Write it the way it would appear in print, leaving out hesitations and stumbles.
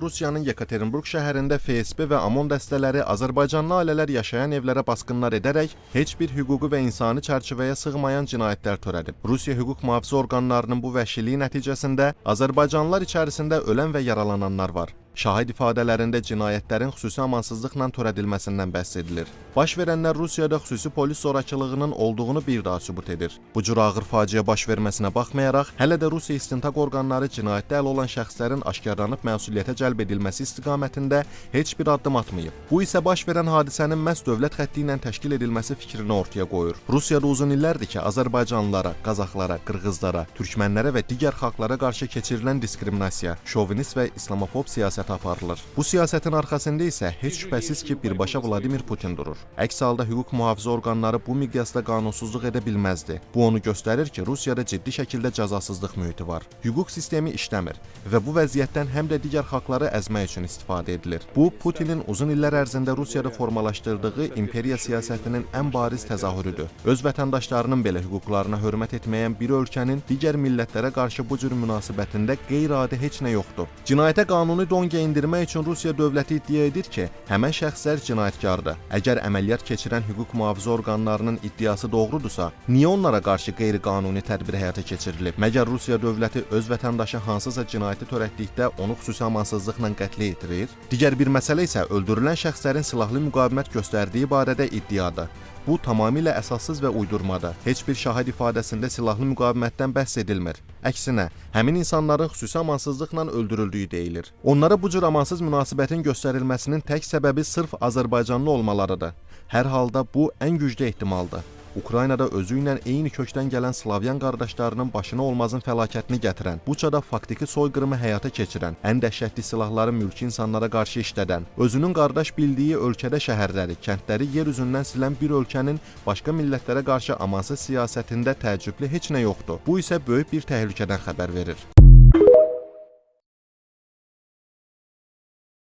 Rusiyanın Yekaterinburg şəhərində FSB və OMON dəstələri Azərbaycanlı ailələr yaşayan evlərə basqınlar edərək heç bir hüquqi və insani çərçivəyə sığmayan cinayətlər törədib. Rusiya hüquq mühafizə orqanlarının bu vəhşiliyi nəticəsində Azərbaycanlılar içərisində ölən və yaralananlar var. Şahid ifadələrində cinayətlərin xüsusi amansızlıqla törədilməsindən bəhs edilir. Baş verənlər Rusiyada xüsusi polis zorakılığının olduğunu bir daha sübut edir. Bu cür ağır faciə baş verməsinə baxmayaraq, hələ də Rusiya istintaq orqanları cinayətdə əl olan şəxslərin aşkarlanıb məsuliyyətə cəlb edilməsi istiqamətində heç bir addım atmayıb. Bu isə baş verən hadisənin məhz dövlət xətti ilə təşkil edilməsi fikrini ortaya qoyur. Rusiyada uzun illərdir ki, Azərbaycanlılara, Qazaxlara, Qırğızlara, Türkmənlərə və digər xalqlara qarşı keçirilən diskriminasiya, şovinist və islamofob siyasət aparılır. Bu siyasətin arxasında isə heç şübhəsiz ki, birbaşa Vladimir Putin durur. Əks halda hüquq mühafizə orqanları bu miqyasda qanunsuzluq edə bilməzdi. Bu onu göstərir ki, Rusiyada ciddi şəkildə cəzasızlıq mühiti var. Hüquq sistemi işləmir və bu vəziyyətdən həm də digər xalqları əzmək üçün istifadə edilir. Bu, Putinin uzun illər ərzində Rusiyada formalaşdırdığı imperiya siyasətinin ən bariz təzahürüdür. Öz vətəndaşlarının belə hüquqlarına hörmət etməyən bir ölkənin digər millətlərə qarşı bu cür münasibətində qeyri-adi heç nə yoxdur. Cinayətə qanuni donqə indirmək üçün Rusiya dövləti iddia edir ki, həmən şəxslər cinayətkardır. Əgər əməliyyat keçirən hüquq mühafizə orqanlarının iddiası doğrudursa, niyə onlara qarşı qeyri-qanuni tədbir həyata keçirilib? Məgər Rusiya dövləti öz vətəndaşı hansısa cinayəti törətdikdə onu xüsusi amansızlıqla qətlə yetirir? Digər bir məsələ isə öldürülən şəxslərin silahlı müqavimət göstərdiyi barədə iddiadır. Bu, tamamilə əsassız və uydurmadır. Heç bir şahid ifadəsində silahlı müqavimətdən bəhs edilmir. Əksinə, həmin insanların xüsusi amansızlıqla öldürüldüyü deyilir. Onlara bu cür amansız münasibətin göstərilməsinin tək səbəbi sırf Azərbaycanlı olmalarıdır. Hər halda bu ən güclü ehtimaldır. Ukraynada özü ilə eyni kökdən gələn Slavyan qardaşlarının başına olmazın fəlakətini gətirən, Buçada faktiki soyqırımı həyata keçirən, ən dəhşətli silahları mülki insanlara qarşı işlədən, özünün qardaş bildiyi ölkədə şəhərləri, kəndləri yer üzündən silən bir ölkənin başqa millətlərə qarşı amansız siyasətində təəccüblü heç nə yoxdur. Bu isə böyük bir təhlükədən xəbər verir.